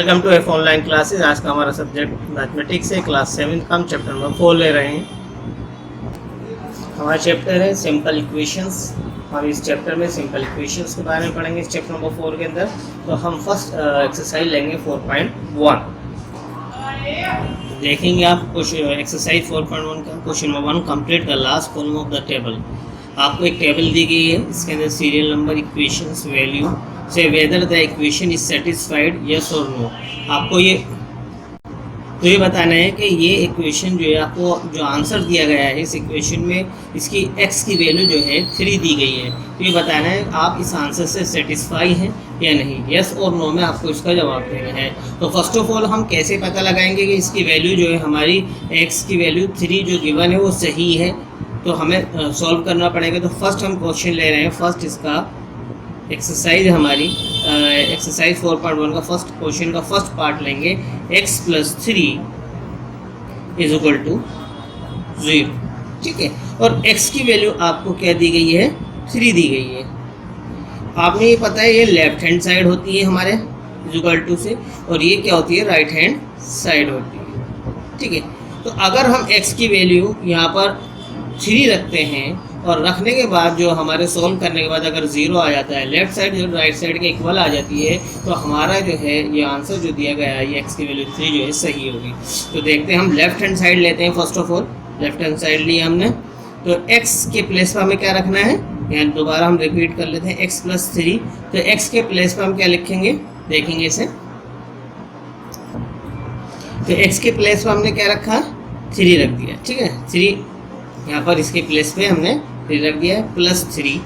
Welcome to F online classes. आज का हमारा सब्जेक्ट मैथमेटिक्स है, क्लास 7 का हम चैप्टर नंबर 4 ले रहे हैं। हमारा चैप्टर है सिंपल इक्वेशंस। हम इस चैप्टर में सिंपल इक्वेशंस के बारे में पढ़ेंगे इस चैप्टर नंबर 4 के अंदर। तो हम फर्स्ट एक्सरसाइज लेंगे 4.1। देखेंगे आप कुछ एक्सरसाइज 4.1 का question number 1, complete the last column of the table. आपको एक टेबल दी गई है, इसके अंदर सीरियल नंबर, इक्वेशंस, वैल्यू से whether the equation is satisfied yes और नो। आपको ये बताना है कि ये इक्वेशन जो है, आपको जो आंसर दिया गया है इस इक्वेशन में, इसकी x की वैल्यू जो है 3 दी गई है। तो ये बताना है आप इस आंसर से सेटिस्फाई हैं या नहीं। यस और नो में आपको इसका जवाब देना है। तो फर्स्ट ऑफ ऑल हम कैसे पता लगाएंगे कि इसकी वैल्यू जो है, हमारी x की वैल्यू 3 जो गिवन है वो सही है। तो हमें सॉल्व करना पड़ेगा। तो फर्स्ट हम क्वेश्चन ले रहे हैं, फर्स्ट इसका एक्सरसाइज हमारी एक्सरसाइज 4.1 का फर्स्ट क्वेश्चन का फर्स्ट पार्ट लेंगे। x + 3 = 0, ठीक है। और x की वैल्यू आपको क्या दी गई है, 3 दी गई है। आपने ये पता है ये लेफ्ट हैंड साइड होती है हमारे = से, और ये क्या होती है, राइट हैंड साइड होती है, ठीक है। तो अगर हम x की वैल्यू यहाँ पर 3 रखते हैं और रखने के बाद जो हमारे सोल्व करने के बाद अगर 0 आ जाता है, लेफ्ट साइड जो राइट साइड के इक्वल आ जाती है, तो हमारा जो है ये आंसर जो दिया गया है, ये x की वैल्यू 3 जो है सही होगी। तो देखते हैं, हम लेफ्ट हैंड साइड लेते हैं। First of all left hand side ली हमने, तो x के प्लेस पर हमें क्या रखना है, यहाँ दोबारा हम रिपीट कर लेते हैं, x + 3। तो x के प्लेस पर हम क्या लिखेंगे, देखेंगे इसे। तो x के प्लेस पर हमने क्या रखा, 3 रख दिया, ठीक है। 3 यहाँ पर इसके प्लेस पे हमने 3 रख दिया है, +3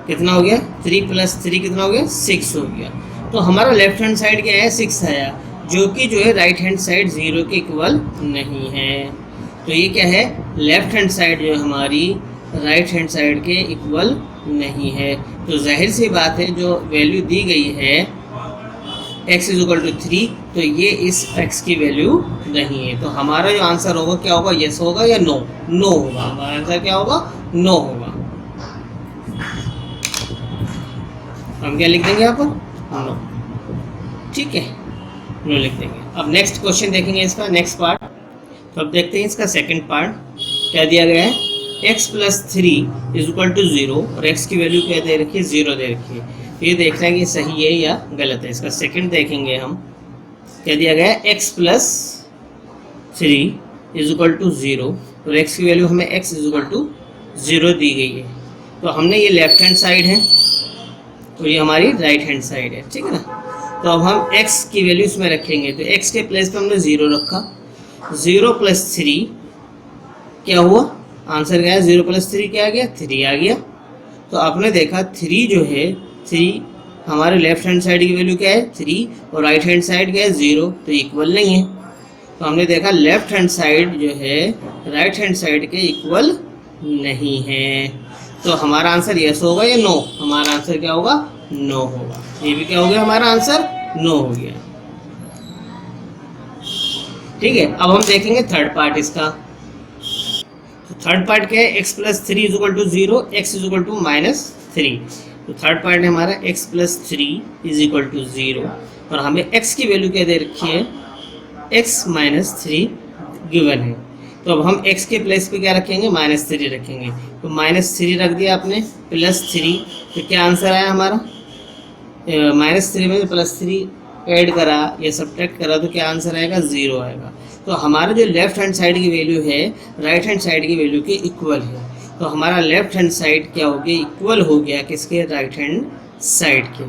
कितना हो गया, 3 + 3 कितना हो गया, 6 हो गया। तो हमारा लेफ्ट हैंड साइड क्या है, 6 आया, जो कि जो है राइट हैंड साइड 0 के इक्वल नहीं है। तो ये क्या है, लेफ्ट हैंड साइड जो हमारी राइट हैंड साइड के इक्वल नहीं है। तो जाहिर सी बात है, जो वैल्यू दी गई है x = 3, तो ये इस x की वैल्यू नहीं है। तो हमारा जो आंसर होगा क्या होगा, यस होगा या नो, नो होगा। हमारा आंसर क्या होगा, नो होगा। हम क्या लिख देंगे यहाँ पर, नो, ठीक है, नो लिख देंगे। अब नेक्स्ट क्वेश्चन देखेंगे इसका नेक्स्ट पार्ट। तो अब देखते हैं इसका सेकंड पार्ट क्या दिया गया है, x + 3 = 0 और x की वैल्यू क्या दे रखी है, 0 दे रखी है। तो ये देखना है कि सही है या गलत है। इसका सेकंड देखेंगे हम, क्या दिया गया है, x + 3 = 0 और x की वैल्यू हमें x = 0 दी गई है। तो हमने ये लेफ्ट हैंड साइड है और ये हमारी राइट हैंड साइड है, ठीक है ना। तो अब हम x की वैल्यू इसमें रखेंगे। तो x के प्लेस पे हमने 0 रखा, 0 + 3 क्या हुआ, आंसर क्या है, 0 + 3 क्या आ गया, 3 आ गया। तो आपने देखा 3 जो है, 3 हमारे लेफ्ट हैंड साइड की वैल्यू क्या है, 3, और राइट हैंड साइड क्या है, 0, तो इक्वल नहीं है। तो हमने देखा लेफ्ट हैंड साइड जो है राइट हैंड साइड के इक्वल नहीं है। तो हमारा आंसर यस होगा या नो, हमारा आंसर क्या होगा, नो होगा। ये भी क्या हो गया, हमारा आंसर नो हो गया, ठीक है। अब हम देखेंगे थर्ड पार्ट इसका। तो थर्ड पार्ट क्या है, x + 3 = 0, x = -3। तो थर्ड पार्ट है हमारा x + 3 = 0 और हमें x की वैल्यू क्या दे रखी है, x - 3 गिवन है। तो अब हम x के प्लेस पे क्या रखेंगे, -3 रखेंगे। तो -3 रख दिया आपने, +3, तो क्या आंसर आया हमारा, -3 में +3 ऐड करा या सब्ट्रैक्ट करा तो क्या आंसर आएगा, 0 आएगा। तो हमारा जो लेफ्ट हैंड साइड की वैल्यू है राइट हैंड साइड की वैल्यू के इक्वल है। तो हमारा लेफ्ट हैंड साइड क्या हो गया, इक्वल हो गया किसके, राइट हैंड साइड के।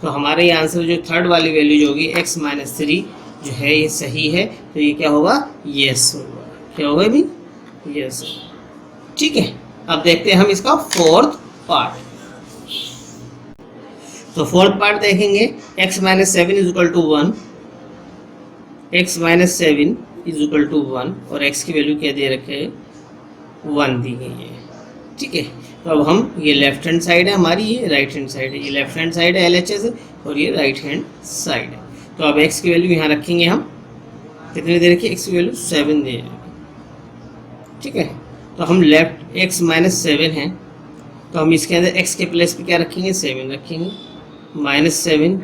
तो हमारा ये आंसर जो थर्ड वाली वैल्यू जो होगी x - 3 जो है ये सही है। तो ये क्या होगा, यस होगा। क्या होगा भी, यस, ठीक है। अब देखते हैं हम इसका फोर्थ पार्ट। तो फोर्थ पार्ट देखेंगे, x - 7 = 1, x - 7 = 1 और x की वैल्यू क्या दे रखे है, 1 दी गई है, ठीक है। तो अब हम, ये लेफ्ट हैंड साइड है हमारी, ये राइट हैंड साइड है, ये लेफ्ट हैंड साइड है LHS और ये राइट हैंड साइड है। तो अब x की वैल्यू यहाँ रखेंगे हम, कितने दे रखी है, x की वैल्यू 7 दे रखी, ठीक है। तो हम लेफ्ट x - 7 है, तो हम इसके अंदर x के प्लेस पे क्या रखेंगे, 7 रखेंगे, -7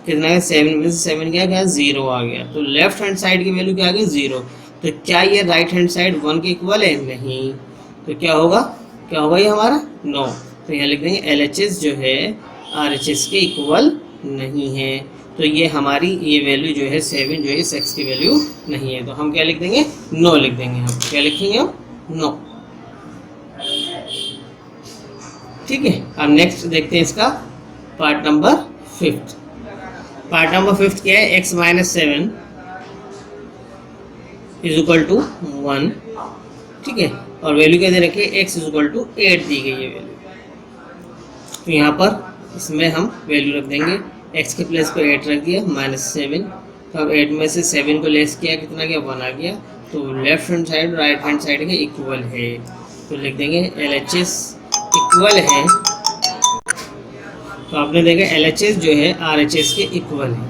कितना है 7 में से 7 क्या गया 0 आ गया, तो लेफ्ट हैंड साइड की वैल्यू क्या आ गई 0। तो क्या ये राइट हैंड साइड 1 के इक्वल है? नहीं। तो क्या होगा ये हमारा नो। तो यहाँ लिख देंगे LHS जो है RHS के इक्वल नहीं है। तो ये हमारी ये वैल्यू जो है 7 जो है इस x की वैल्यू नहीं है। तो हम क्या लिख देंगे? नो लिख देंगे। हम क्या लिखेंगे? हम नो। ठीक है। अब नेक्स्ट देखते हैं इसका पार्ट नंबर 5। पार्ट नंबर 5 क्या है? x minus 7 is equal to 1। ठीक है। और वैल्यू क्या दे रखी है? x इज इक्वल टू 8 दी गई है वैल्यू। तो यहाँ पर इसमें हम वैल्यू रख देंगे, x के प्लेस पर 8 रख दिया -7। तो अब 8 में से 7 को लेस किया, कितना गया 1 आ गया। तो left hand side right hand side के इक्वल है। तो लिख देंगे LHS इक्वल है। तो आपने देखा LHS जो है RHS के इक्वल है।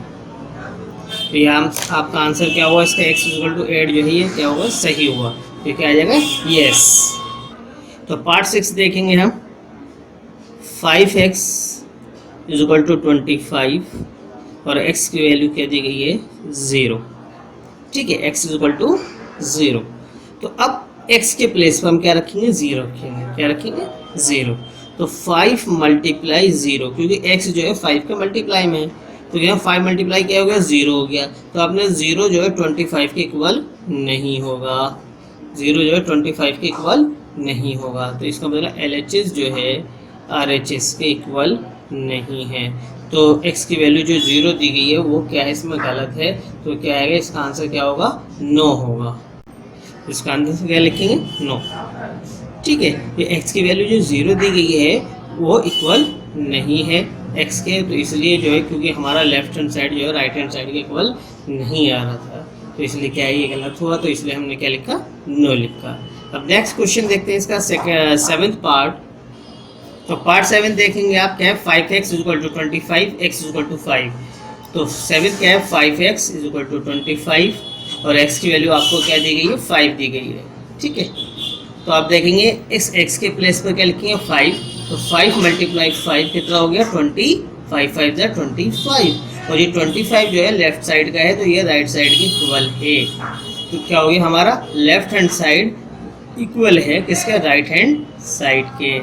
तो यहाँ आपका आंसर क्या हुआ? इसका x इक्वल टू 8 जो है ये क्या हुआ? सही हुआ। तो क्या आ जाएगा? यस। तो पार्ट 6 देखेंगे हम। 5x इज इक्वल टू 25 और x की वैल्यू क्या दी गई है? 0। ठीक है। x is equal to 0। तो अब x के प्लेस पर हम क्या रखेंगे? 0 रखेंगे। क्या रखेंगे? 0। तो 5 मल्टीप्लाई 0, क्योंकि x जो है 5 के मल्टीप्लाई में है। तो यहाँ 5 मल्टीप्लाई क्या हो गया? 0 हो गया। तो आपने 0 जो है 25 के इक्वल नहीं होगा। 0 जो है 25 के इक्वल नहीं होगा। तो इसका मतलब LHS जो है RHS के इक्वल नहीं है। तो x की वैल्यू जो 0 दी गई है वो क्या है? इसमें गलत है। तो क्या आएगा? इसका आंसर क्या होगा? नो होगा। इसका आंसर क्या लिखेंगे? नो। ठीक है। ये x की वैल्यू जो 0 दी गई है वो इक्वल नहीं है x के, तो इसलिए जो है क्योंकि हमारा लेफ्ट हैंड साइड जो है राइट हैंड साइड के इक्वल नहीं आ रहा था, तो इसलिए क्या है ये गलत हुआ। तो इसलिए हमने क्या लिखा? नो लिखा। अब नेक्स्ट क्वेश्चन देखते हैं इसका 7th पार्ट। तो पार्ट 7 देखेंगे आप क्या है? 5x is equal to 25, x is equal to 5। तो 7 क्या है? 5x इज इक्वल टू 25 और x की वैल्यू आपको क्या दी गई है? 5 दी गई है। ठीक है। तो आप देखेंगे इस x के प्लेस पर क्या लिखेंगे? 5। तो 5 मल्टीप्लाई 5 कितना हो गया? 25। 5 = 25 और ये 25 जो है लेफ्ट साइड का है, तो ये राइट साइड के इक्वल है। तो क्या हो गया हमारा? लेफ्ट हैंड साइड इक्वल है किसके? राइट हैंड साइड के।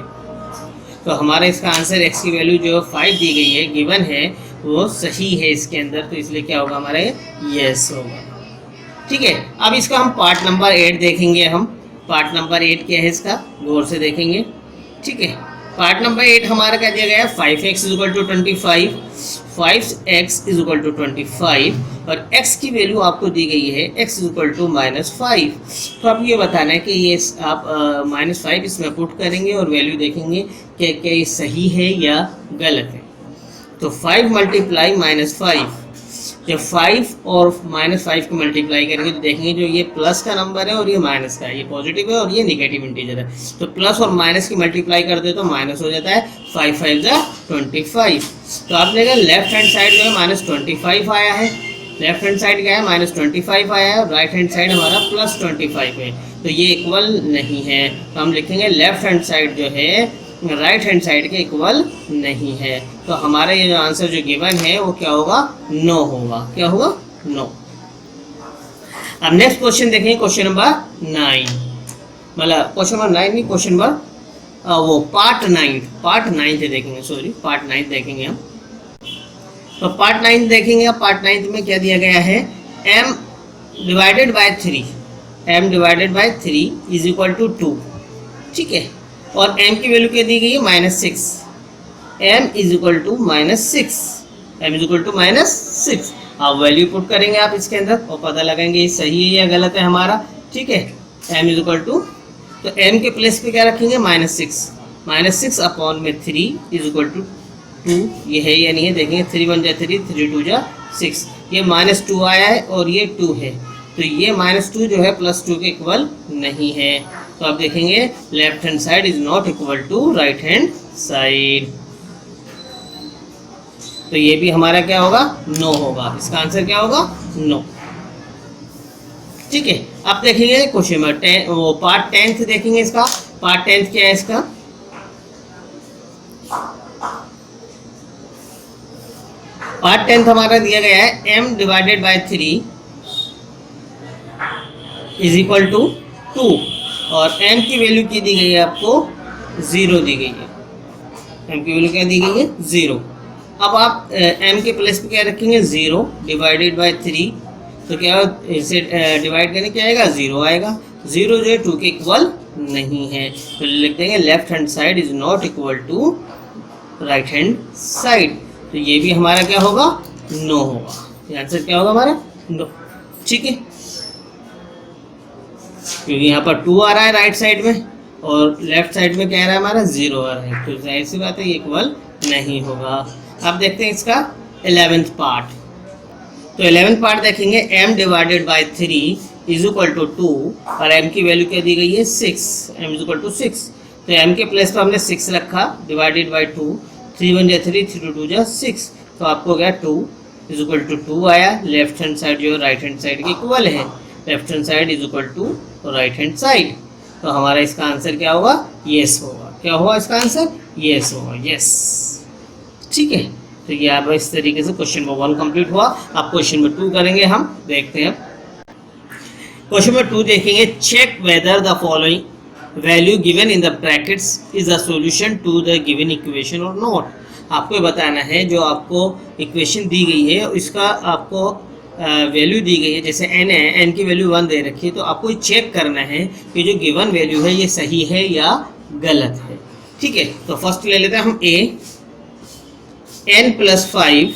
तो हमारा इसका आंसर x की वैल्यू जो 5 दी गई है गिवन है वो सही है इसके अंदर। तो इसलिए क्या होगा हमारा? यस होगा। ठीक है। अब इसका हम पार्ट नंबर 8 देखेंगे। हम पार्ट नंबर 8 क्या है इसका गौर से देखेंगे। ठीक है। पार्ट नंबर 8 हमारा क्या दिया गया है? 5x is equal to 25, 5x is equal to 25 और x की वैल्यू आपको दी गई है x इज इक्वल टू -5। तो आप ये बताना है कि ये आप -5 इसमें पुट करेंगे और वैल्यू देखेंगे कि क्या ये सही है या गलत है। तो 5 मल्टीप्लाई -5, जब 5 और -5 को मल्टीप्लाई करेंगे तो देखेंगे जो ये प्लस का नंबर है और ये माइनस का है, ये पॉजिटिव है और ये नेगेटिव इंटीजर है। तो प्लस और माइनस की मल्टीप्लाई करते तो माइनस हो जाता है। 5 5 = 25। तो आपने देखा लेफ्ट हैंड साइड जो है -25 आया है, लेफ्ट हैंड साइड क्या है? -25 आया है, राइट हैंड साइड हमारा +25 है। तो ये इक्वल नहीं है। तो हम लिखेंगे लेफ्ट हैंड साइड जो है राइट हैंड साइड के इक्वल नहीं है। तो हमारा ये जो आंसर जो गिवन है वो क्या होगा? नो होगा। क्या होगा? नो। अब नेक्स्ट क्वेश्चन देखेंगे, क्वेश्चन नंबर 9। मतलब क्वेश्चन नंबर 9 नहीं, क्वेश्चन नंबर वो पार्ट 9 देखेंगे। सॉरी, पार्ट 9 देखेंगे हम। तो पार्ट 9 देखेंगे। पार्ट 9 में क्या दिया गया है? m divided by 3 is equal to 2। ठीक है। और m की वैल्यू क्या दी गई है? -6। m is equal to -6। अब वैल्यू पुट करेंगे आप इसके अंदर और पता लगाएंगे ये सही है या गलत है हमारा। ठीक है। m इज इक्वल टू, तो m के प्लेस पे क्या रखेंगे? -6 अपॉन में 3 इज इक्वल टू 2। ये है या नहीं है देखेंगे। 3 × 1 = 3, 3 × 2 = 6। ये -2 आया है और ये 2 है, तो ये -2 जो है +2 के इक्वल नहीं है। तो आप देखेंगे left hand side is not equal to right hand side. तो ये भी हमारा क्या होगा? नो होगा। इसका आंसर क्या होगा? नो। ठीक है। अब देखेंगे क्वेश्चन नंबर 10, वो पार्ट 10 देखेंगे। इसका पार्ट 10 क्या है? इसका पार्ट 10 हमारा दिया गया है m divided by 3 is equal to 2 और m की वैल्यू की दी गई है आपको 0 दी गई है, m की वैल्यू क्या दी गई है 0। अब आप m के प्लेस पे क्या रखेंगे 0 डिवाइडेड बाय 3, तो क्या इसे डिवाइड करने क्या आएगा 0 आएगा। 0 जो है 2 के इक्वल नहीं है, तो लिख देंगे left hand side is not equal to right hand side, तो ये भी हमारा क्या होगा नो होगा। आंसर क्या होगा हमारा नो, ठीक है, क्योंकि यहाँ पर 2 आ रहा है राइट साइड में और लेफ्ट साइड में क्या आ रहा है हमारा 0 आ रहा है, तो जाहिर सी बात है ये इक्वल नहीं होगा। अब देखते हैं इसका 11th पार्ट। तो 11th पार्ट देखेंगे m divided by 3 is equal to 2 और m की वैल्यू क्या दी गई है 6, m इज इक्वल टू 6, तो m के प्लेस पर हमने 6 रखा डिवाइडेड बाय 2, 3 1 जा 3, 3 2 जा 6, तो आपको क्या 2 इज इक्वल टू 2 आया। लेफ्ट हैंड साइड जो राइट हैंड साइड के इक्वल है, left hand side is equal to right hand side, तो हमारा इसका आंसर क्या होगा येस होगा। क्या होगा इसका आंसर येस होगा, येस, ठीक है। तो ये आप इस तरीके से क्वेश्चन नंबर 1 कंप्लीट हुआ। अब क्वेश्चन नंबर 2 करेंगे हम, देखते हैं। क्वेश्चन नंबर 2 देखेंगे check whether the following value given in the brackets is a solution to the given equation और नॉट। आपको बताना है जो आपको इक्वेशन दी गई है इसका आपको वैल्यू दी गई है, जैसे n है, n की वैल्यू 1 दे रखी है, तो आपको चेक करना है कि जो गिवन वैल्यू है ये सही है या गलत है, ठीक है। तो फर्स्ट ले लेते हैं हम a, n plus 5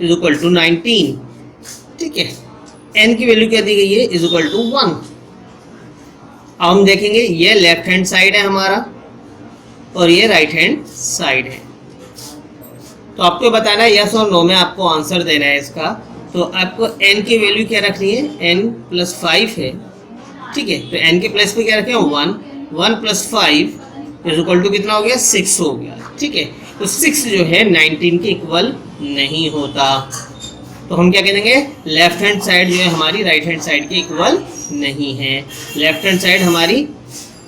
is equal to 19, ठीक है। n की वैल्यू क्या दी गई है इज इक्वल टू 1। अब हम देखेंगे ये लेफ्ट हैंड साइड है हमारा और ये राइट हैंड साइड है, तो आपको बताना है यस और नो में आपको आंसर देना है इसका। तो आपको n की वैल्यू क्या रखनी है, n प्लस 5 है, ठीक है, तो n के प्लेस पे क्या रखें 1, 1 प्लस 5 इज इक्वल टू कितना हो गया 6 हो गया, ठीक है। तो 6 जो है 19 के इक्वल नहीं होता, तो हम क्या कह देंगे लेफ्ट हैंड साइड जो है हमारी राइट हैंड साइड के इक्वल नहीं है, लेफ्ट हैंड साइड हमारी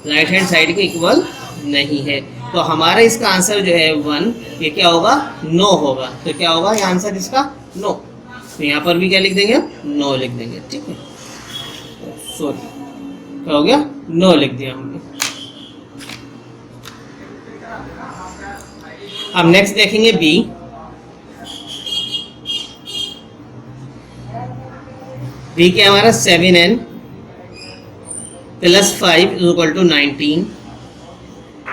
राइट हैंड साइड के इक्वल नहीं है, तो हमारा इसका आंसर जो है 1, ये क्या होगा नो होगा। तो क्या होगा ये आंसर इसका नो, तो यहाँ पर भी क्या लिख देंगे नो लिख देंगे, ठीक है। सॉरी क्या हो गया नो लिख दिया हमने। अब नेक्स्ट देखेंगे बी। बी क्या हमारा 7n plus 5 is equal to 19,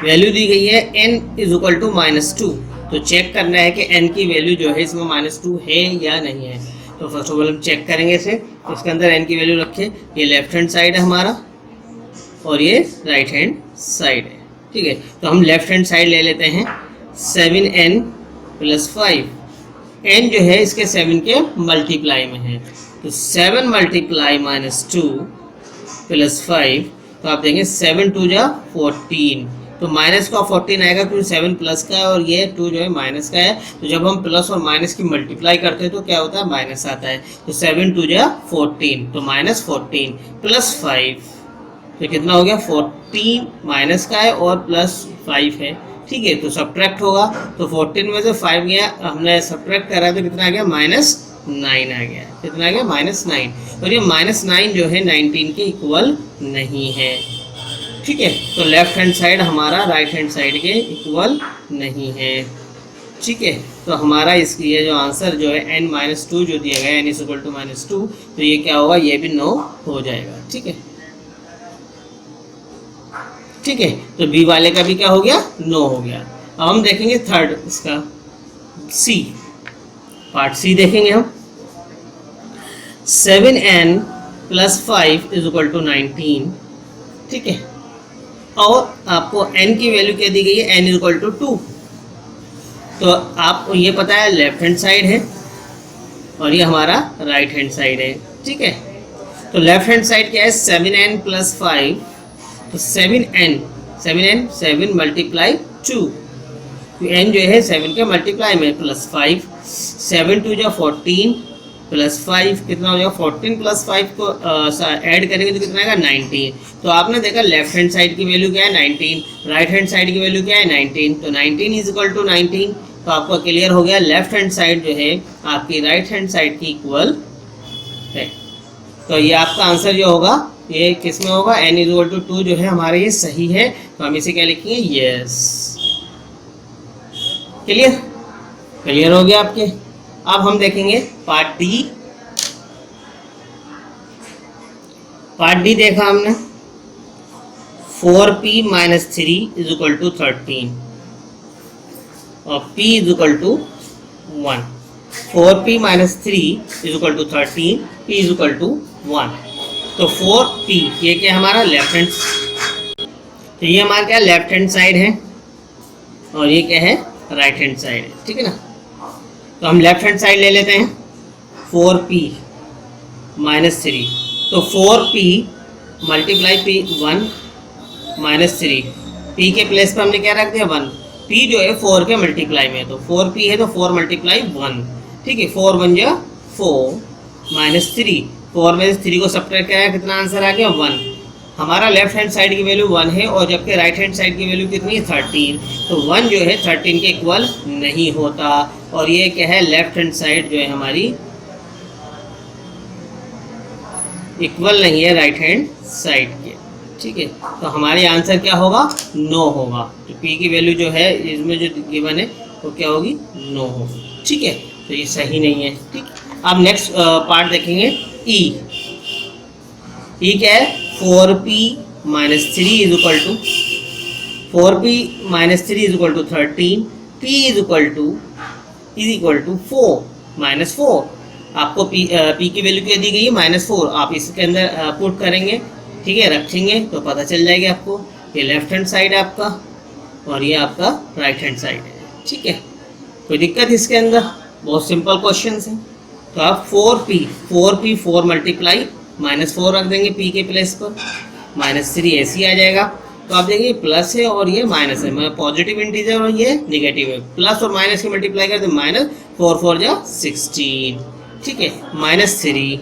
value दी गई है n इज इक्वल टू -2, तो चेक करना है कि n की वैल्यू जो है इसमें -2 है या नहीं है। तो फर्स्ट ऑफ ऑल हम चेक करेंगे इसे, तो इसके अंदर n की वैल्यू रखें, ये लेफ्ट हैंड साइड है हमारा और ये राइट हैंड साइड है, ठीक है। तो हम लेफ्ट हैंड साइड ले लेते हैं 7n प्लस 5, n जो है इसके 7 के मल्टीप्लाई में है, तो 7 मल्टीप्लाई -2 प्लस 5, तो आप देंगे 7 2 जा 14, तो माइनस का 14 आएगा क्योंकि 7 प्लस का है और ये 2 जो है माइनस का है, तो जब हम प्लस और माइनस की मल्टीप्लाई करते हैं तो क्या होता है माइनस आता है, तो 7 2 जा 14, तो -14 प्लस 5, तो कितना हो गया 14 माइनस का है और प्लस 5 है, ठीक है। तो सब्ट्रैक्ट होगा, तो 14 में से 5 गया, हमने सब्ट्रैक्ट करा तो कितना आ गया -9 आ गया, कितना आ गया -9, और ये -9 जो है 19 के इक्वल नहीं है, ठीक है। तो लेफ्ट हैंड साइड हमारा राइट हैंड साइड के इक्वल नहीं है, ठीक है। तो हमारा इसकी ये जो आंसर जो है n-2 जो दिया गया है n इक्वल टू -2, तो ये क्या होगा ये भी नो हो जाएगा, ठीक है, ठीक है। तो बी वाले का भी क्या हो गया नो हो गया। अब हम देखेंगे थर्ड इसका सी, पार्ट सी देखेंगे हम। 7n plus 5 is equal to 19, ठीक है, और आपको n की वैल्यू क्या दी गई है n इज इक्वल टू 2, तो आपको ये पता है लेफ्ट हैंड साइड है और ये हमारा राइट हैंड साइड है, ठीक है। तो लेफ्ट हैंड साइड क्या है 7n प्लस 5, तो 7 मल्टीप्लाई 2, तो n जो है 7 के मल्टीप्लाई में प्लस 5, 7 2 जो 14 प्लस 5 कितना हो जाएगा 14 प्लस 5 को ऐड करेंगे तो कितना आएगा 19। तो आपने देखा लेफ्ट हैंड साइड की वैल्यू क्या है 19, राइट हैंड साइड की वैल्यू क्या है 19, तो 19 इज इक्वल टू 19, तो आपको क्लियर हो गया लेफ्ट हैंड साइड जो है आपकी राइट हैंड साइड की इक्वल है। तो ये आपका आंसर जो होगा ये किस में होगा, n इक्वल टू 2 जो है हमारा ये सही है। तो हम इसे क्या लिखेंगे, यस। क्लियर, क्लियर हो गया आपके। अब हम देखेंगे पार्ट डी। पार्ट डी देखा हमने 4p minus 3 is equal to 13 और p is equal to 1। 4p minus 3 is equal to 13, p is equal to 1। तो 4p ये क्या है हमारा लेफ्ट हैंड, तो ये हमारा क्या लेफ्ट हैंड साइड है और ये क्या है राइट हैंड साइड है, ठीक है ना। तो हम लेफ्ट हैंड साइड ले लेते हैं 4p माइनस 3। तो 4p multiply p 1 minus 3, p के प्लेस पे हमने क्या रख दिया 1। p जो है 4 के मल्टीप्लाई में है, तो 4p है तो 4 मल्टीप्लाई 1, ठीक है। 4 1 जा 4 माइनस 3, 4 में से 3 को सब्ट्रैक्ट किया, कितना आंसर आ गया 1। हमारा लेफ्ट हैंड साइड की वैल्यू 1 है और जबकि राइट हैंड साइड की वैल्यू कितनी है 13। तो 1 जो है 13 के इक्वल नहीं होता और ये क्या है लेफ्ट हैंड साइड जो है हमारी इक्वल नहीं है राइट हैंड साइड के, ठीक है। तो हमारे आंसर क्या होगा, नो होगा। तो p की वैल्यू जो है इसमें जो गिवन है वो क्या होगी, नो होगी, ठीक है। तो ये सही नहीं है, ठीक। अब नेक्स्ट पार्ट देखेंगे e। e क्या है 4p minus 3 is equal to 4p minus 3 is equal to 13, p is equal to 4 minus 4। आपको p की वैल्यू क्या दी गई है -4, आप इसके अंदर पुट करेंगे, ठीक है, रखेंगे तो पता चल जाएगा आपको। ये लेफ्ट हैंड साइड है आपका और ये आपका राइट हैंड साइड है, ठीक है। कोई दिक्कत इसके अंदर, बहुत सिंपल क्वेश्चन है। तो आप 4p 4 मल्टीप्लाई -4 रख देंगे p के प्लेस पर, -3 ऐसे ही आ जाएगा। तो आप देखिए प्लस है और ये माइनस है, मतलब पॉजिटिव इंटीजर और ये निगेटिव है। प्लस और माइनस की मल्टीप्लाई करते -4 4 जा 16, ठीक है, -3।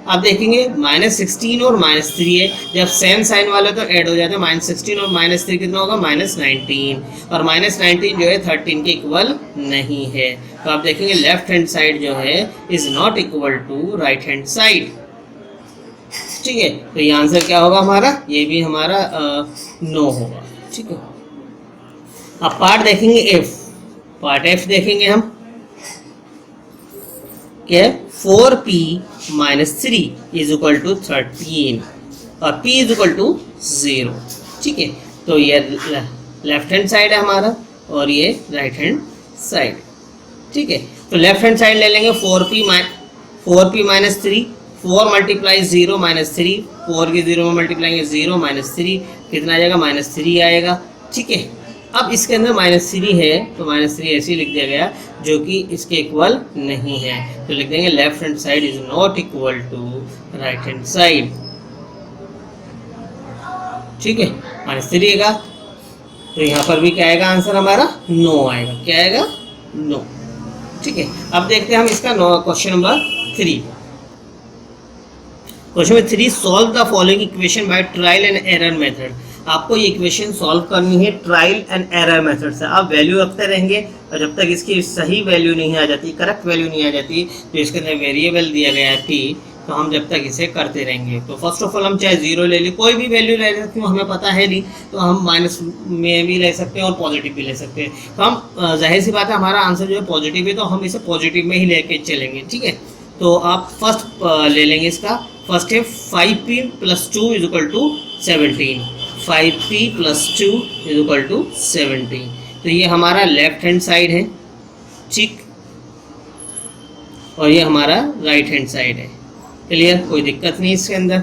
अब देखेंगे -16 और -3 है, जब सेम साइन वाले तो ऐड हो जाते हैं। -16 और -3 कितना होगा, -19 और -19 जो है 13 के इक्वल नहीं है। तो आप देखेंगे लेफ्ट हैंड साइड जो है is not equal to right hand side, ठीक है। तो ये आंसर क्या होगा हमारा, ये भी हमारा नो होगा, ठीक है। अब पार्ट देखेंगे एफ। पार्ट एफ देखेंगे हम क्या है 4p minus 3 is equal to 13 और p इज इक्वल टू 0, ठीक है। तो ये लेफ्ट हैंड साइड है हमारा और ये राइट हैंड साइड, ठीक है। तो लेफ्ट हैंड साइड ले लेंगे 4p माइनस 3, 4 मल्टीप्लाई 0 माइनस 3, 4 की 0 में मल्टीप्लाइंगे 0 माइनस 3 कितना आ जाएगा, -3 आएगा, ठीक है। अब इसके अंदर -3 है तो -3 ऐसे ही लिख दिया गया जो कि इसके इक्वल नहीं है। तो लिख देंगे left hand side is not equal to right hand side, ठीक है। -3 का तो यहाँ पर भी क्या आएगा आंसर हमारा, नो आएगा। क्या आएगा, नो, ठीक है। अब देखते हैं हम इसका question number 3। Question number 3, solve the following equation by trial and error method. आपको ये इक्वेशन सॉल्व करनी है ट्रायल एंड एरर मेथड से। आप वैल्यू रखते रहेंगे और जब तक इसकी सही वैल्यू नहीं आ जाती, करेक्ट वैल्यू नहीं आ जाती, तो इसके अंदर वेरिएबल दिया गया है p, तो हम जब तक इसे करते रहेंगे। तो फर्स्ट ऑफ ऑल हम चाहे 0 ले लें, कोई भी वैल्यू ले सकते हो, हमें पता है नहीं, तो हम माइनस में भी ले सकते हैं और पॉजिटिव भी ले सकते हैं। तो हम जाहिर सी बात है हमारा आंसर जो है पॉजिटिव है, तो हम इसे पॉजिटिव में ही लेके चलेंगे, ठीक है। तो आप फर्स्ट ले लेंगे इसका। फर्स्ट है 5p + 2 is equal to 17, 5p + 2 is equal to 17। तो ये हमारा लेफ्ट हैंड साइड है, ठीक, और ये हमारा राइट हैंड साइड है। क्लियर, कोई दिक्कत नहीं इसके अंदर।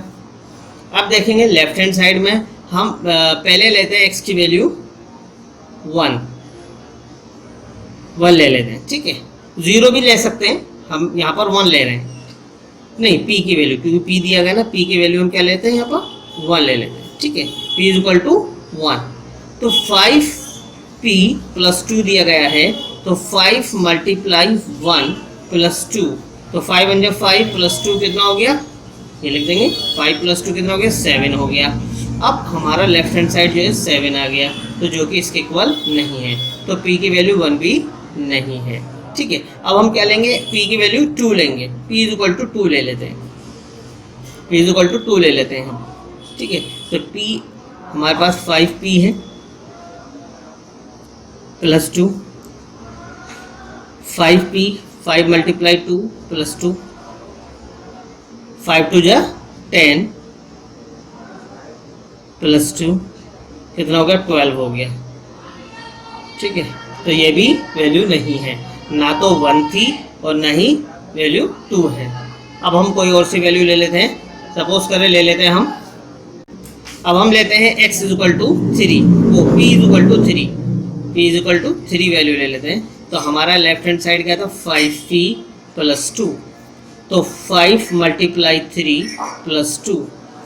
अब देखेंगे लेफ्ट हैंड साइड में हम पहले लेते हैं x की वैल्यू 1 ले लेते हैं, ठीक है। 0 भी ले सकते हैं, हम यहाँ पर 1 ले रहे हैं, नहीं p की वैल्यू, क्योंकि p दिया गया ना, p की वैल्यू हम क्या लेते हैं यहाँ पर 1 ले लेते हैं, ठीक है। p is equal to 1। तो 5p + 2 दिया गया है, तो 5 मल्टीप्लाई 1 + 2, तो 5 × 5 + 2 कितना हो गया, ये लिख देंगे 5 + 2 कितना हो गया, 7 हो गया। अब हमारा लेफ्ट हैंड साइड जो है 7 आ गया, तो जो कि इसके इक्वल नहीं है, तो p की वैल्यू 1 भी नहीं है। ठीक है, अब हम क्या लेंगे, p की वैल्यू 2 लेंगे, p इज इक्वल टू 2 ले लेते हैं, p इज इक्वल टू 2 ले लेते हैं हम। ठीक है, तो p हमारे पास 5p है प्लस 2, 5p 5 मल्टीप्लाई 2 प्लस 2, 5 2 जा 10 प्लस 2 कितना हो गया, 12 हो गया। ठीक है, तो ये भी वैल्यू नहीं है, ना तो 1 थी और ना ही वैल्यू 2 है। अब हम कोई और सी वैल्यू ले लेते हैं, सपोज करें ले लेते हैं हम, अब हम लेते हैं x इज इक्वल टू 3, तो p is equal to 3, p is equal to 3 value ले लेते हैं। तो हमारा लेफ्ट हैंड साइड क्या था, 5p प्लस 2, तो 5 मल्टीप्लाई 3 प्लस 2,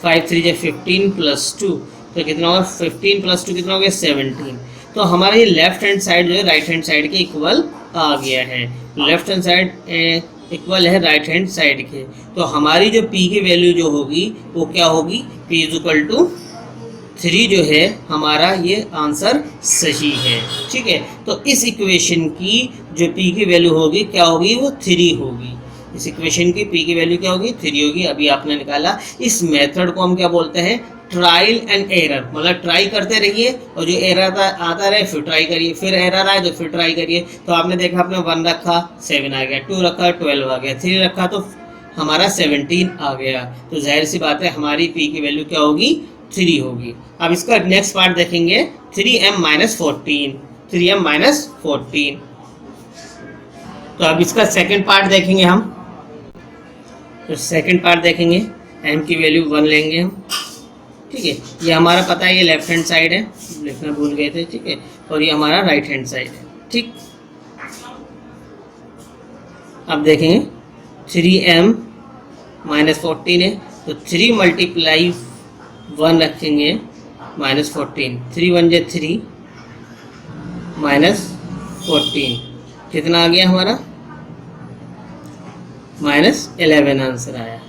5 3 जा 15 प्लस 2, तो कितना होगा 15 प्लस 2 कितना हो गया 17। तो हमारा ये लेफ्ट हैंड साइड जो है राइट हैंड साइड के इक्वल आ गया है, लेफ्ट हैंड साइड इक्वल है राइट हैंड साइड के। तो हमारी जो p की वैल्यू जो होगी वो क्या होगी, p इज इक्वल टू 3 जो है हमारा ये आंसर सही है। ठीक है, तो इस इक्वेशन की जो p की वैल्यू होगी क्या होगी, वो 3 होगी। इस इक्वेशन की p की वैल्यू क्या होगी, 3 होगी। अभी आपने निकाला। इस मेथड को हम क्या बोलते हैं, ट्रायल एंड एरर, मतलब ट्राई करते रहिए और जो एरर आता रहे फिर ट्राई करिए, फिर एरर आए तो फिर ट्राई करिए। तो आपने देखा, आपने 1 रखा 7 आ गया, 2 रखा 12 आ गया, 3 रखा तो हमारा 17 आ गया। तो जाहिर सी बात है हमारी p की वैल्यू क्या होगी, 3 होगी। अब इसका नेक्स्ट पार्ट देखेंगे, 3m माइनस 14, 3m माइनस 14। तो अब इसका सेकेंड पार्ट देखेंगे हम, तो सेकेंड पार्ट देखेंगे, m की वैल्यू 1 लेंगे हम। ठीक है, ये हमारा पता है, ये लेफ्ट हैंड साइड है, लिखना भूल गए थे। ठीक है, और ये हमारा राइट हैंड साइड है। ठीक, अब देखेंगे 3m माइनस 14 है, तो 3 मल्टीप्लाई 1 रखेंगे माइनस 14, 3 1 जा 3 माइनस 14 कितना आ गया हमारा, माइनस 11 आंसर आया।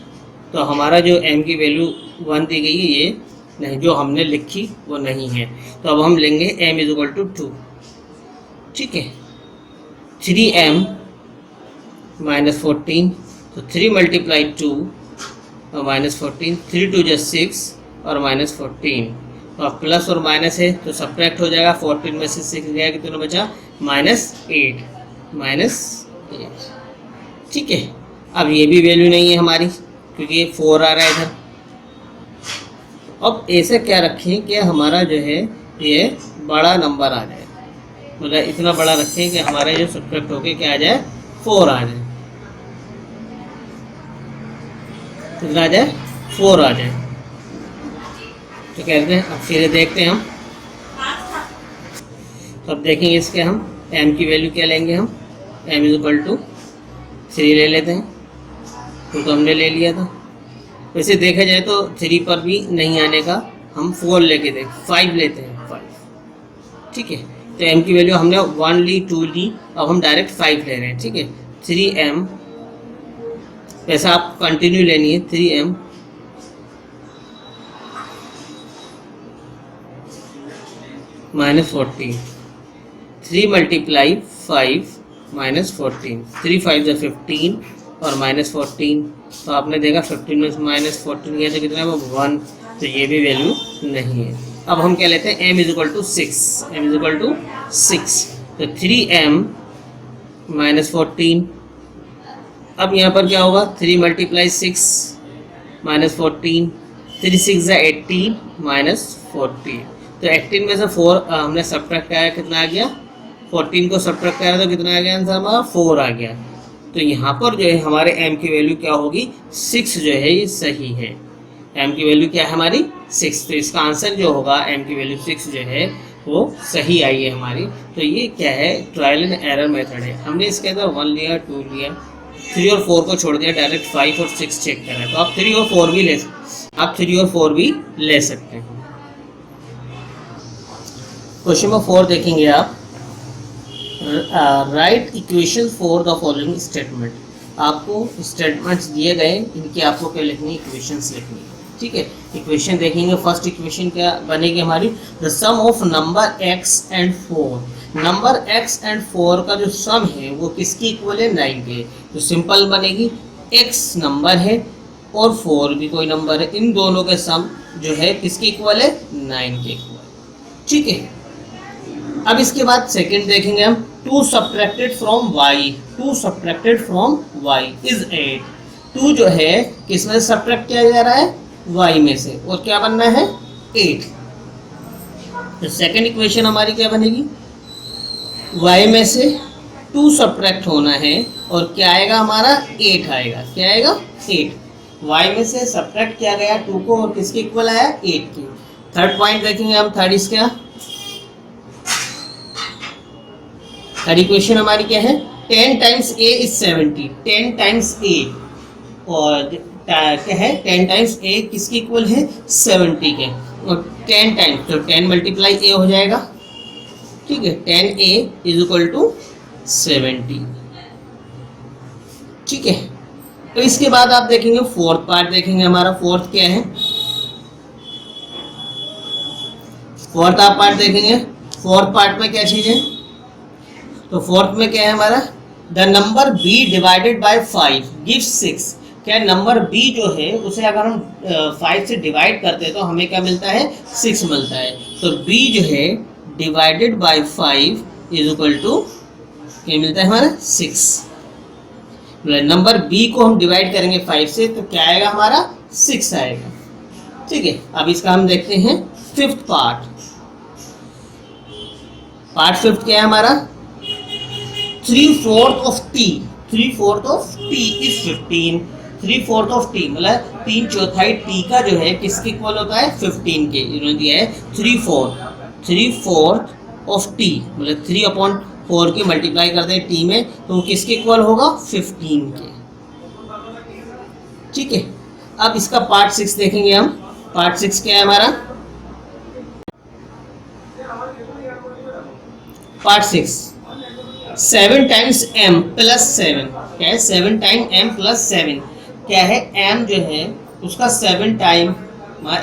तो हमारा जो m की वैल्यू 1 दी गई है, ये नहीं, जो हमने लिखी वो नहीं है। तो अब हम लेंगे m इज इक्वल टू 2। ठीक है, 3m माइनस 14, तो 3 मल्टीप्लाई 2 और माइनस 14, 3 2 जा 6 और माइनस 14। तो अब प्लस और माइनस है तो सब्ट्रैक्ट हो जाएगा, 14 में से 6 गया, कितना बचा, माइनस 8, माइनस 8। ठीक है, अब ये भी वैल्यू नहीं है हमारी क्योंकि ये 4 आ रहा है इधर। अब ऐसे क्या रखें कि हमारा जो है ये बड़ा नंबर आ जाए, मतलब इतना बड़ा रखें कि हमारा जो सब्ट्रैक्ट होके क्या आ जाए, 4 आ जाए, कितना आ जाए, 4 आ जाए। तो कहते हैं, अब फिर देखते हैं हम। तो अब देखेंगे इसके हम m की वैल्यू क्या लेंगे, हम m इज इक्वल टू 3 ले लेते हैं, तो हमने ले लिया था। वैसे देखा जाए तो 3 पर भी नहीं आने का, हम 4 लेके 5 लेते हैं, 5। ठीक है, तो m की वैल्यू हमने 1 ली, 2 ली, अब हम डायरेक्ट 5 ले रहे हैं। ठीक है, 3m, वैसा आप कंटिन्यू लेनी है, 3m माइनस 14, 3 मल्टीप्लाई 5 माइनस 14, 3 5 जा 15 और माइनस 14। तो आपने देखा 15 में माइनस 14 गया तो कितना है, 1। तो ये भी वैल्यू नहीं है। अब हम क्या लेते हैं, m is equal to 6, m is equal to 6, तो 3m माइनस 14। अब यहाँ पर क्या होगा, 3 मल्टीप्लाई 6 माइनस 14, 3 6 जा 18 माइनस 40। तो 18 में से 4 हमने सब्ट्रैक्ट किया, कितना आ गया, 14 को सब्ट्रैक्ट करा तो कितना आ गया आंसर हमारा, 4 आ गया। तो यहाँ पर जो है हमारे m की वैल्यू क्या होगी, 6 जो है ये सही है। m की वैल्यू क्या है हमारी, 6। तो इसका आंसर जो होगा m की वैल्यू 6 जो है वो सही आई है हमारी। तो ये क्या है, ट्रायल एंड एरर मेथड है। हमने इसके अंदर 1 लिया, 2 लिया, 3 और 4 को छोड़ दिया, डायरेक्ट 5 और 6 चेक करें। तो आप 3 और 4 भी ले, आप 3 और 4 भी ले सकते हैं। क्वेश्चन नंबर 4 देखेंगे आप, right equation for the following statement. आपको स्टेटमेंट्स दिए गए, इनकी आपको क्या लिखनी, इक्वेशंस लिखनी है। ठीक है, इक्वेशन देखेंगे। फर्स्ट इक्वेशन क्या बनेगी हमारी, the sum of number x and 4 number x and 4 का जो सम है वो किसकी इक्वल है, 9 के। तो सिंपल बनेगी, x नंबर है और 4 भी कोई नंबर है, इन दोनों के सम जो है किसकी इक्वल है, 9 के इक्वल। ठीक है, अब इसके बाद सेकंड देखेंगे हम, 2 subtracted from y, 2 subtracted from y is 8। 2 जो है किस में से सब्ट्रैक्ट किया जा रहा है, y में से, और क्या बनना है, 8। तो सेकंड इक्वेशन हमारी क्या बनेगी, y में से 2 सब्ट्रैक्ट होना है और क्या आएगा हमारा, 8 आएगा। क्या आएगा, 8। y में से सब्ट्रैक्ट किया गया 2 को और किसके इक्वल आया, 8 के। थर्ड पॉइंट देखेंगे हम, थर्ड इसका, थर्ड इक्वेशन हमारी क्या है, 10 times a is 70, 10 times a, और क्या है, 10 टाइम्स a किसके इक्वल है, 70 के, और 10 टाइम्स तो 10 मल्टीप्लाई a हो जाएगा। ठीक है, 10a इज इक्वल टू 70। ठीक है, तो इसके बाद आप देखेंगे फोर्थ पार्ट देखेंगे हमारा, फोर्थ क्या है, फोर्थ आप पार्ट देखेंगे। फोर्थ पार्ट में क्या चीज है, तो फोर्थ में क्या है हमारा, the number b divided by 5 gives 6। क्या नंबर b जो है उसे अगर हम 5 से डिवाइड करते हैं तो हमें क्या मिलता है, 6 मिलता है। तो b जो है divided by 5 is equal to क्या मिलता है हमारा, 6। नंबर b को हम डिवाइड करेंगे 5 से तो क्या आएगा हमारा, 6 आएगा। ठीक है, अब इसका हम देखते हैं फिफ्थ पार्ट। पार्ट फिफ्थ क्या है हमारा, 3/4 of t, 3/4 of t is 15। 3/4 of t मतलब 3/4 t का जो है किसके इक्वल होता है, 15 के। इन्होंने दिया है 3/4 ऑफ t मतलब 3/4 की मल्टीप्लाई कर दें t में तो वो किसके इक्वल होगा, 15 के। ठीक है, अब इसका पार्ट 6 देखेंगे हम। पार्ट 6 क्या है हमारा, पार्ट 6 7 टाइम्स m प्लस 7। क्या है, 7 टाइम m प्लस 7। क्या है, m जो है उसका 7 टाइम,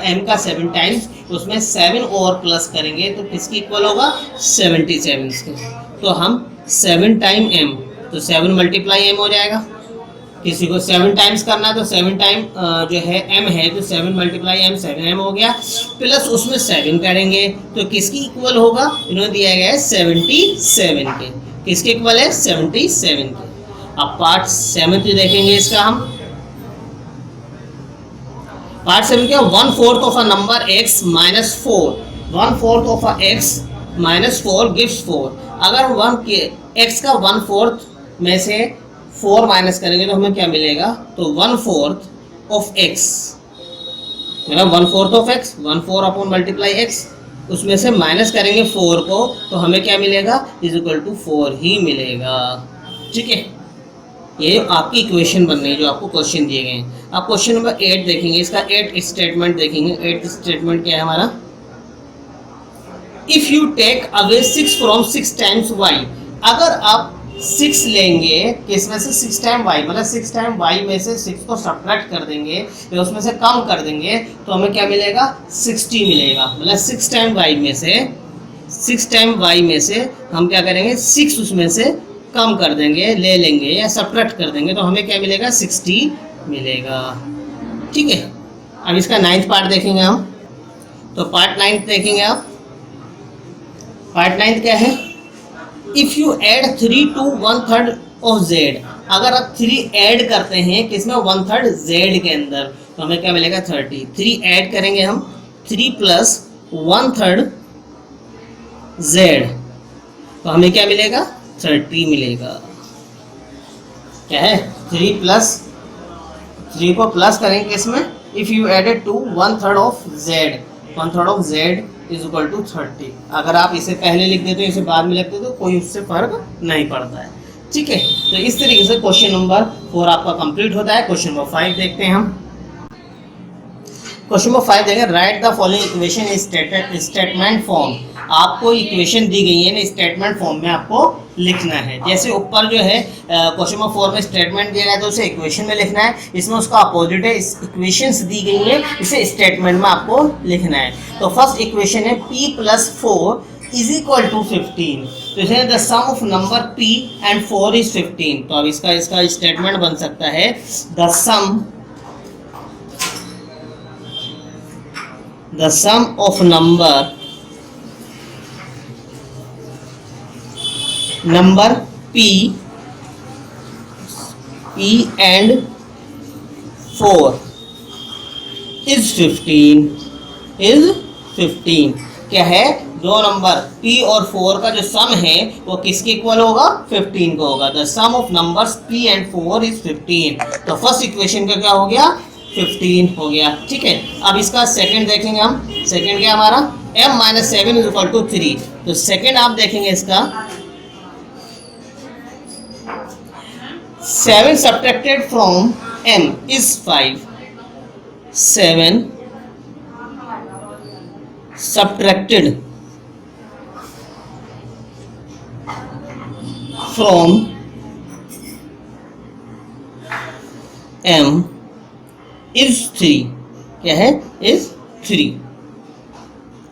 m का 7 टाइम्स, उसमें 7 और प्लस करेंगे तो किसकी इक्वल होगा, 77 के। तो हम 7 टाइम m तो 7 मल्टीप्लाई m हो जाएगा। किसी को 7 टाइम्स करना है तो 7 टाइम जो है m है तो 7 मल्टीप्लाई m 7m हो गया, प्लस उसमें 7 करेंगे तो किसकी इक्वल होगा, इन्होंने दिया गया है 77 के। किसके इक्वल है, 77 के। अब पार्ट 7 देखेंगे इसका हम। पार्ट 7 क्या, 1/4 of a number x minus 4, 1/4 of a x minus 4 gives 4। अगर 1 के x का 1/4 में से 4 माइनस करेंगे तो हमें क्या मिलेगा, तो 1/4 ऑफ x मतलब 1/4 of x, 1/4 upon multiply x, उसमें से माइनस करेंगे 4 को तो हमें क्या मिलेगा, इज इक्वल टू 4 ही मिलेगा। ठीक है, ये आपकी इक्वेशन बन रही है जो आपको क्वेश्चन दिए गए हैं। आप क्वेश्चन नंबर 8 देखेंगे, इसका 8 स्टेटमेंट देखेंगे। 8 स्टेटमेंट क्या है हमारा, if you take away 6 from 6 times y। अगर आप 6 लेंगे किसमें से, 6 टाइम y मतलब 6 टाइम y में से 6 को सब्ट्रैक्ट कर देंगे या उसमें से कम कर देंगे तो हमें क्या मिलेगा, 60 मिलेगा। मतलब 6 टाइम y में से, 6 टाइम y में से हम क्या करेंगे, 6 उसमें से कम कर देंगे, ले लेंगे या सब्ट्रैक्ट कर देंगे तो हमें क्या मिलेगा, 60 मिलेगा। ठीक है, अब इसका 9th पार्ट देखेंगे हम। तो पार्ट 9 देखेंगे आप। पार्ट 9 क्या है, if you add 3 to 1/3 of z। अगर आप 3 ऐड करते हैं किसमें, 1/3 z के अंदर तो हमें क्या मिलेगा, 30। 3 ऐड करेंगे हम, 3 प्लस 1/3 z तो हमें क्या मिलेगा, 30 मिलेगा। क्या है, 3 प्लस 3 को प्लस करेंगे इसमें, if you added to 1/3 of z, 1/3 of z is equal to 30। अगर आप इसे पहले लिख देते हो इसे बाद में लिखते हो तो कोई उससे फर्क नहीं पड़ता है। ठीक है, तो इस तरीके से क्वेश्चन नंबर 4 आपका कंप्लीट होता है। क्वेश्चन नंबर 5 देखते हैं हम। क्वेश्चन नंबर 5 देखें, right the following equation in statement form. आपको इक्वेशन दी गई है ना, स्टेटमेंट फॉर्म में आपको लिखना है। जैसे ऊपर जो है क्वेश्चन नंबर 4 में स्टेटमेंट दिया गया है तो उसे इक्वेशन में लिखना है, इसमें उसका अपोजिट है, इक्वेशंस दी गई है, इसे स्टेटमेंट में आपको लिखना है। तो फर्स्ट इक्वेशन है p + 4 इज इक्वल टू 15। तो इसे the sum of number p and 4 is 15। तो अब इसका स्टेटमेंट बन सकता है the sum of number p and 4 is 15 क्या है, दो नंबर p और 4 का जो सम है वो किसके इक्वल होगा, 15 को होगा। The sum of numbers p and 4 is 15। तो फर्स्ट इक्वेशन का क्या हो गया, 15 हो गया। ठीक है, अब इसका सेकंड देखेंगे हम। सेकंड क्या हमारा, m minus 7 is equal to 3। तो सेकंड आप देखेंगे इसका 7 subtracted from m is 5। 7 subtracted from m is 3। क्या है, is 3।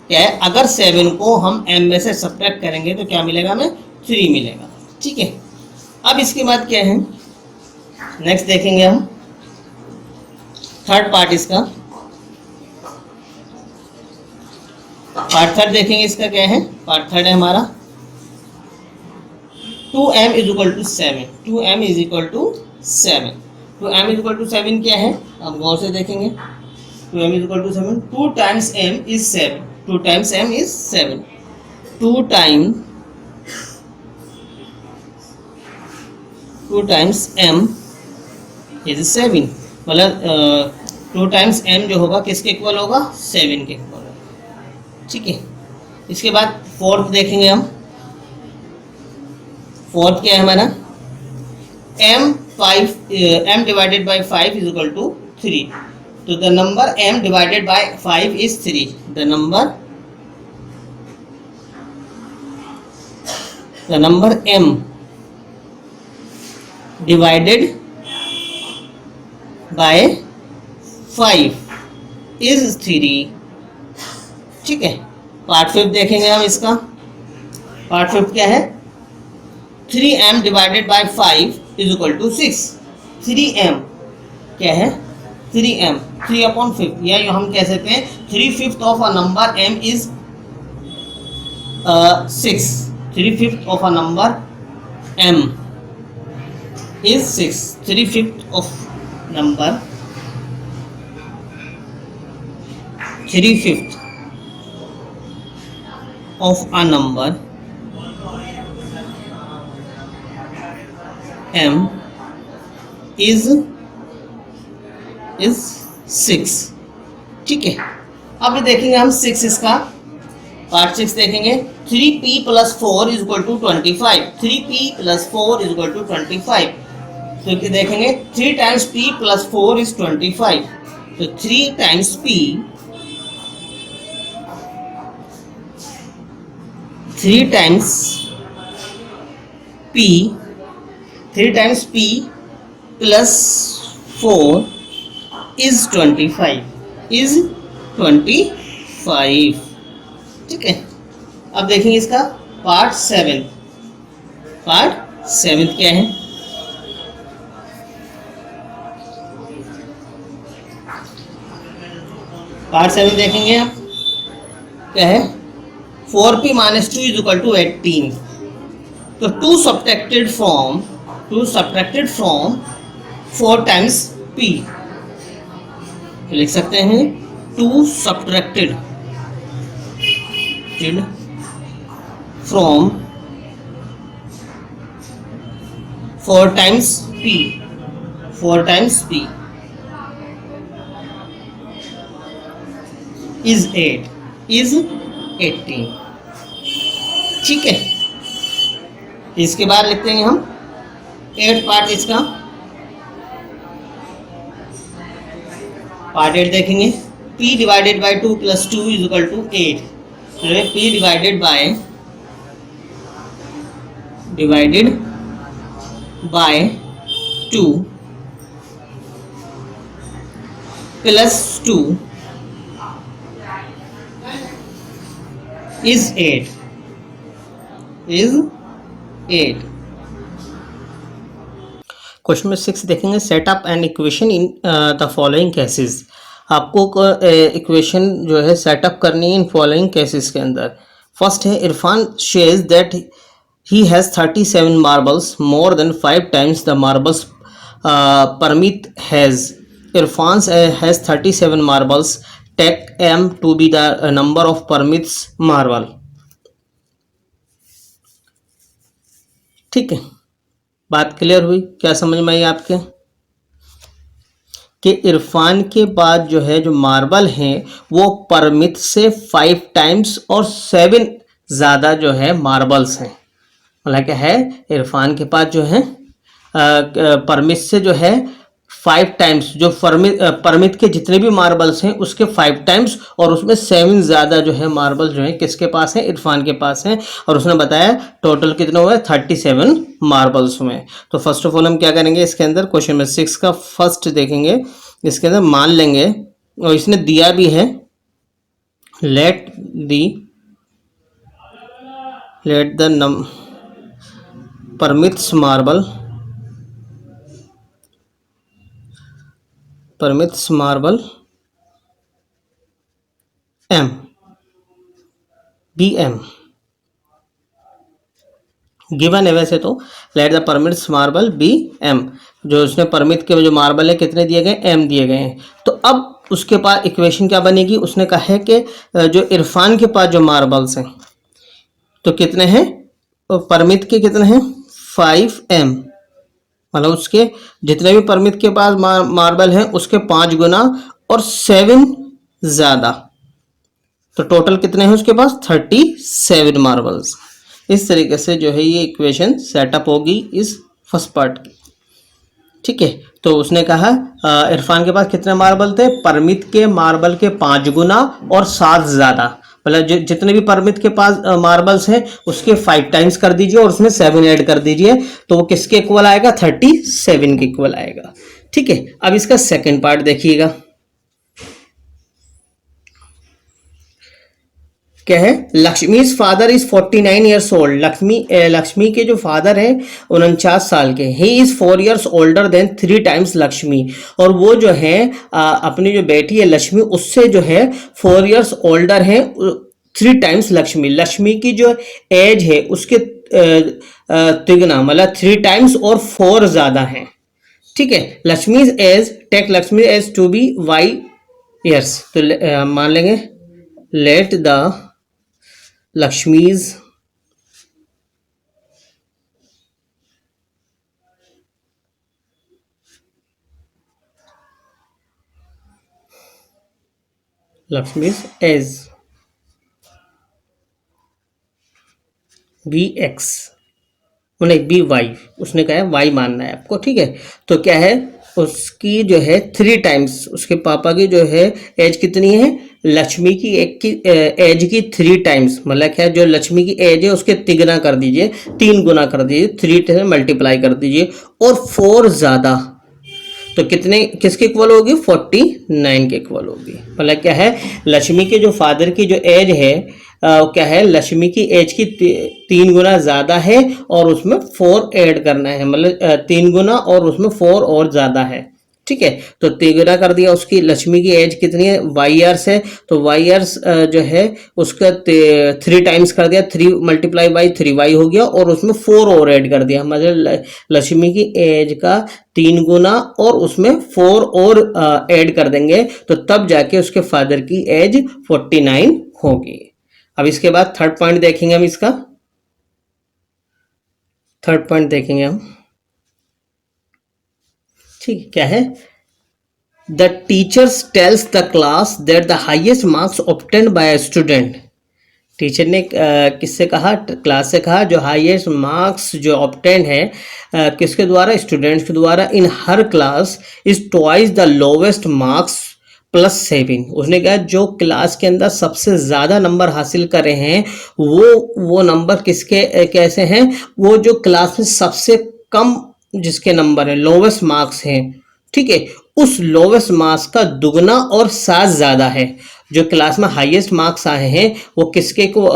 क्या है, अगर 7 को हम m में से सब्ट्रैक्ट करेंगे तो क्या मिलेगा हमें, 3 मिलेगा। ठीक है, अब इसके बाद क्या है, नेक्स्ट देखेंगे हम थर्ड पार्ट इसका। पार्ट थर्ड देखेंगे, इसका क्या है, पार्ट थर्ड है हमारा 2m is equal to 7। 2m is equal to 7। 2m is equal to 7 क्या है, अब गौर से देखेंगे। 2m is equal to 7, 2 times m is 7। 2 times m is 7। 2 times m is 7, मतलब 2 टाइम्स m जो होगा किसके इक्वल होगा, 7 के इक्वल। ठीक है, इसके बाद फोर्थ देखेंगे हम। फोर्थ क्या है हमारा, m divided by 5 is equal to 3। तो the number m divided by 5 is 3। The number m divided by 5 is 3। ठीक है, पार्ट फिफ्थ देखेंगे हम इसका। पार्ट फिफ्थ क्या है, 3m divided by 5 is equal to 6। 3m क्या है, 3m 3/5, या हम कह सकते हैं 3/5 of a number m is 6। 3/5 of a number m is 6। 3/5 of number 3/5 of a number m is 6। ठीक है, अब देखेंगे हम 6 इसका। पार्ट 6 देखेंगे, 3p plus 4 is equal to 25। 3p plus 4 is equal to 25। तो देखेंगे 3 टाइम्स p प्लस 4 इज 25। तो 3 times p 3 times p plus 4 is 25। ठीक है, अब देखेंगे इसका पार्ट 7। पार्ट 7 क्या है, पार्ट 7 देखेंगे आप, क्या है, 4p minus 2 is equal to 18। तो 2 सब्ट्रैक्टेड फ्रॉम 4 टाइम्स p। लिख सकते हैं 2 subtracted from 4 times p। 4 times p is 18। ठीक है, इसके बाद लिखते हैं हम 8 पार्ट इसका। पार्ट 8 देखेंगे, p divided by 2 plus 2 is equal to 8। p divided by 2 plus 2 is 8। Is 8। Question number 6 देखेंगे, set up an equation in the following cases. आपको इक्वेशन जो है सेटअप करनी है इन फॉलोइंग केसेस के अंदर। फर्स्ट है, Irfan shares that he has 37 marbles, more than 5 times the marbles Parmit has. Irfan has 37 marbles, take m to be the number of permits marble। ठीक है, बात क्लियर हुई? क्या समझ में आई आपके कि इरफान के बाद जो है जो मार्बल हैं वो परमित से 5 टाइम्स और 7 ज़्यादा जो है मार्बल्स हैं। मतलब क्या है, इरफान के पास जो है परमित से जो है 5 टाइम्स, जो परमित के जितने भी मार्बल्स हैं उसके 5 टाइम्स और उसमें 7 ज़्यादा जो है मार्बल जो है किसके पास है, इरफान के पास है। और उसने बताया टोटल कितने हुए, 37 मार्बल्स हुए। तो फर्स्ट ऑफ ऑल हम क्या करेंगे इसके अंदर, क्वेश्चन नंबर 6 का फर्स्ट देखेंगे। इसके अंदर मान लेंगे, और इसने दिया भी है, let the Parmit's marble m bm given है। वैसे तो let the Parmit's marble be M, जो उसने परमिट के जो मार्बल है कितने दिए गए, m दिए गए हैं। तो अब उसके पास इक्वेशन क्या बनेगी, उसने कहा है कि जो इरफान के पास जो मार्बल्स हैं तो कितने हैं, परमिट के कितने हैं 5m, मतलब उसके जितने भी परमित के पास मार्बल हैं उसके 5 गुना और 7 ज़्यादा, तो टोटल कितने हैं उसके पास 37 मार्बल्स। इस तरीके से जो है ये इक्वेशन सेटअप होगी इस फर्स्ट पार्ट की। ठीक है, तो उसने कहा इरफान के पास कितने मार्बल थे, परमित के मार्बल के 5 गुना और 7 ज़्यादा, मतलब जितने भी परमित के पास मार्बल्स हैं उसके 5 टाइम्स कर दीजिए और उसमें 7 ऐड कर दीजिए, तो वो किसके इक्वल आएगा, 37 के इक्वल आएगा। ठीक है, अब इसका सेकंड पार्ट देखिएगा क्या है, Lakshmi's father is 49 years old. Lakshmi के जो फादर हैं 49 साल के, he is 4 years older than 3 times Lakshmi, और वो जो है अपनी जो बेटी है लक्ष्मी उससे जो है 4 ईयर्स ओल्डर है 3 टाइम्स लक्ष्मी। लक्ष्मी की जो एज है उसके तिगना, मतलब 3 टाइम्स और 4 ज्यादा है। ठीक है, Lakshmi's age, take Lakshmi age to be y years, तो मान लेंगे let the Lakshmi's as bx, नहीं by, उसने कहा है y मानना है आपको। ठीक है, तो क्या है उसकी जो है 3 टाइम्स, उसके पापा की जो है एज कितनी है, लक्ष्मी की एज की 3 टाइम्स, मतलब क्या, जो लक्ष्मी की एज है उसके तिगुना कर दीजिए, 3 गुना कर दीजिए, 3 से मल्टीप्लाई कर दीजिए और 4 ज़्यादा, तो कितने किसके इक्वल होगी, 49 के इक्वल होगी। मतलब क्या है, लक्ष्मी के जो फादर की जो एज है क्या है, लक्ष्मी की एज की 3 गुना ज़्यादा है और उसमें 4 ऐड करना है, मतलब 3 गुना और उसमें 4 और ज़्यादा है। ठीक है, तो 3 गुना कर दिया, उसकी लक्ष्मी की एज कितनी है, y ईयर्स है, तो y ईयर्स जो है उसका 3 टाइम्स कर दिया, 3 मल्टीप्लाई बाई 3y हो गया और उसमें 4 और ऐड कर दिया, मतलब लक्ष्मी की एज का 3 गुना और उसमें 4 और ऐड कर देंगे, तो तब जाके उसके फादर की एज 49 होगी। अब इसके बाद थर्ड पॉइंट देखेंगे हम, इसका थर्ड पॉइंट देखेंगे हम। ठीक, क्या है, the teachers tells the class that the highest marks obtained by a student. Teacher ने किससे कहा, क्लास से कहा, जो हाईएस्ट मार्क्स जो ऑब्टेन्ड है किसके द्वारा, स्टूडेंट्स के द्वारा, in her class is twice the lowest marks +7। उसने कहा जो क्लास के अंदर सबसे ज़्यादा नंबर हासिल करे हैं वो नंबर किसके कैसे हैं, वो जो क्लास में सबसे कम जिसके नंबर है, लोवेस्ट मार्क्स हैं। ठीक है, उस लोवेस्ट मार्क्स का दुगना और 7 ज़्यादा है। जो क्लास में हाईएस्ट मार्क्स आए हैं वो किसके को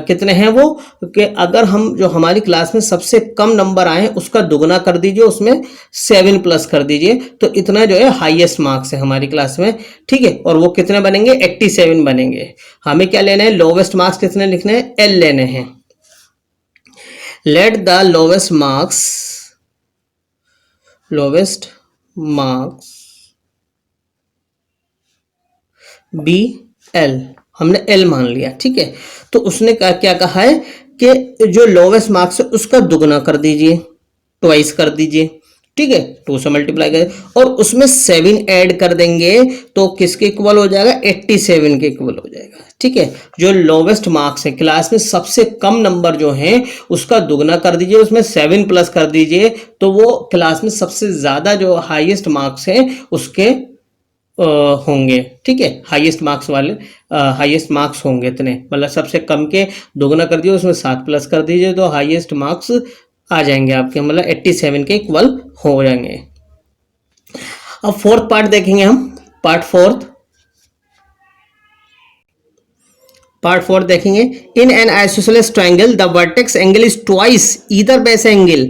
कितने हैं वो, कि अगर हम जो हमारी क्लास में सबसे कम नंबर आए हैं उसका दुगना कर दीजिए, उसमें 7 प्लस कर दीजिए, तो इतना जो है हाईएस्ट मार्क्स है हमारी क्लास में, ठीक है। और वो कितने बनेंगे, 87 बनेंगे। हमें क्या लेना है, लोवेस्ट मार्क्स कितने लिखने हैं, L लेने हैं। Let the lowest marks be L, हमने L मान लिया, ठीक है। तो उसने क्या कहा है कि जो लोवेस्ट मार्क्स है उसका दुगना कर दीजिए, ट्वाइस कर दीजिए, ठीक है, 2 से मल्टीप्लाई करें और उसमें 7 ऐड कर देंगे तो किसके इक्वल हो जाएगा, 87 के इक्वल हो जाएगा, ठीक है। जो लोवेस्ट मार्क्स है क्लास में सबसे कम नंबर जो है उसका दुगना कर दीजिए, उसमें 7 प्लस कर दीजिए, तो वो क्लास में सबसे ज्यादा जो हाईएस्ट मार्क्स है उसके होंगे, ठीक है। हाईएस्ट मार्क्स वाले हाईएस्ट मार्क्स होंगे इतने, मतलब सबसे कम के दोगुना कर दिए, उसमें 7 प्लस कर दीजिए तो हाईएस्ट मार्क्स आ जाएंगे आपके, मतलब 87 के इक्वल हो जाएंगे। अब फोर्थ पार्ट देखेंगे हम, पार्ट फोर्थ देखेंगे। In an isosceles triangle the vertex angle is twice either base angle.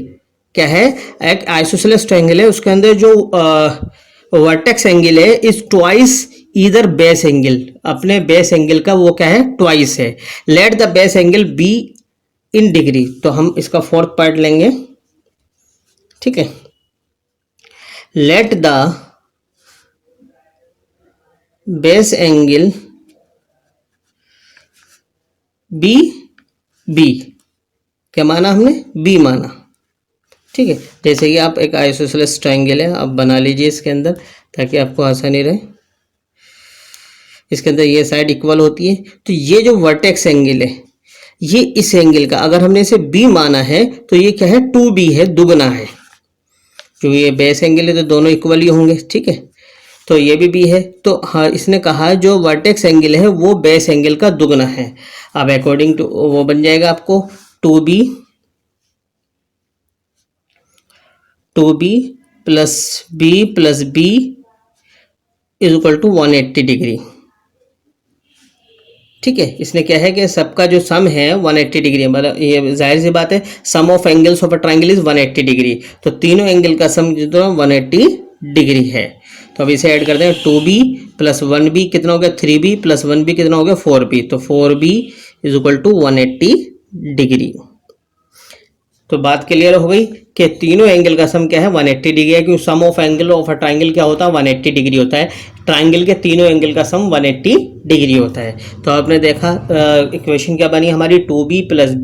क्या है, एक आइसोसेलेस ट्रायंगल है, उसके अंदर जो वर्टेक्स एंगल है is twice either base angle, अपने बेस एंगल का वो क्या है, ट्वाइस है। Let the base angle be in degree, तो हम इसका फोर्थ पार्ट लेंगे, ठीक है। Let the base angle be, क्या माना हमने, बी माना, ठीक है। जैसे कि आप एक आइसोसेलेस ट्रायंगल है, आप बना लीजिए इसके अंदर ताकि आपको आसानी रहे। इसके अंदर ये साइड इक्वल होती है, तो ये जो वर्टेक्स एंगल है ये इस एंगल का, अगर हमने इसे बी माना है तो ये क्या है, 2b है, दुगना है। जो ये बेस एंगल है तो दोनों इक्वल ही होंगे, ठीक है। तो ये भी बी है, तो हाँ इसने कहा जो वर्टेक्स एंगल है वो बेस एंगल का दुगना है। अब अकॉर्डिंग टू वो बन जाएगा आपको 2b plus b is equal to 180 degree, ठीक है। इसने क्या है कि सबका जो सम है 180 डिग्री, मतलब ये जाहिर सी बात है sum of angles of a triangle is 180 degree, तो तीनों एंगल का सम जो 180 डिग्री है। तो अब इसे ऐड करते हैं, 2b प्लस 1b कितना हो गया, 3b प्लस 1b कितना हो गया, 4b, तो 4b is equal to 180 degree. तो बात क्लियर हो गई कि तीनों एंगल का सम क्या है, 180 डिग्री है, क्योंकि sum of angle of a triangle क्या होता है, 180 डिग्री होता है। ट्रायंगल के तीनों एंगल का सम 180 डिग्री होता है। तो आपने देखा इक्वेशन क्या बनी हमारी, 2b plus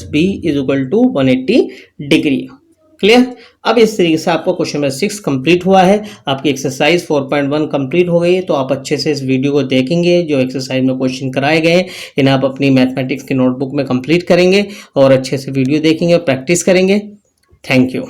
b is equal to 180 degree. Clear. अब इस तरीके से आपको क्वेश्चन नंबर 6 कंप्लीट हुआ है, आपकी एक्सरसाइज 4.1 कंप्लीट हो गई है। तो आप अच्छे से इस वीडियो को देखेंगे, जो एक्सरसाइज में क्वेश्चन कराए गए हैं इन्हें आप अपनी मैथमेटिक्स की नोटबुक में कंप्लीट करेंगे और अच्छे से वीडियो देखेंगे और प्रैक्टिस करेंगे। Thank you.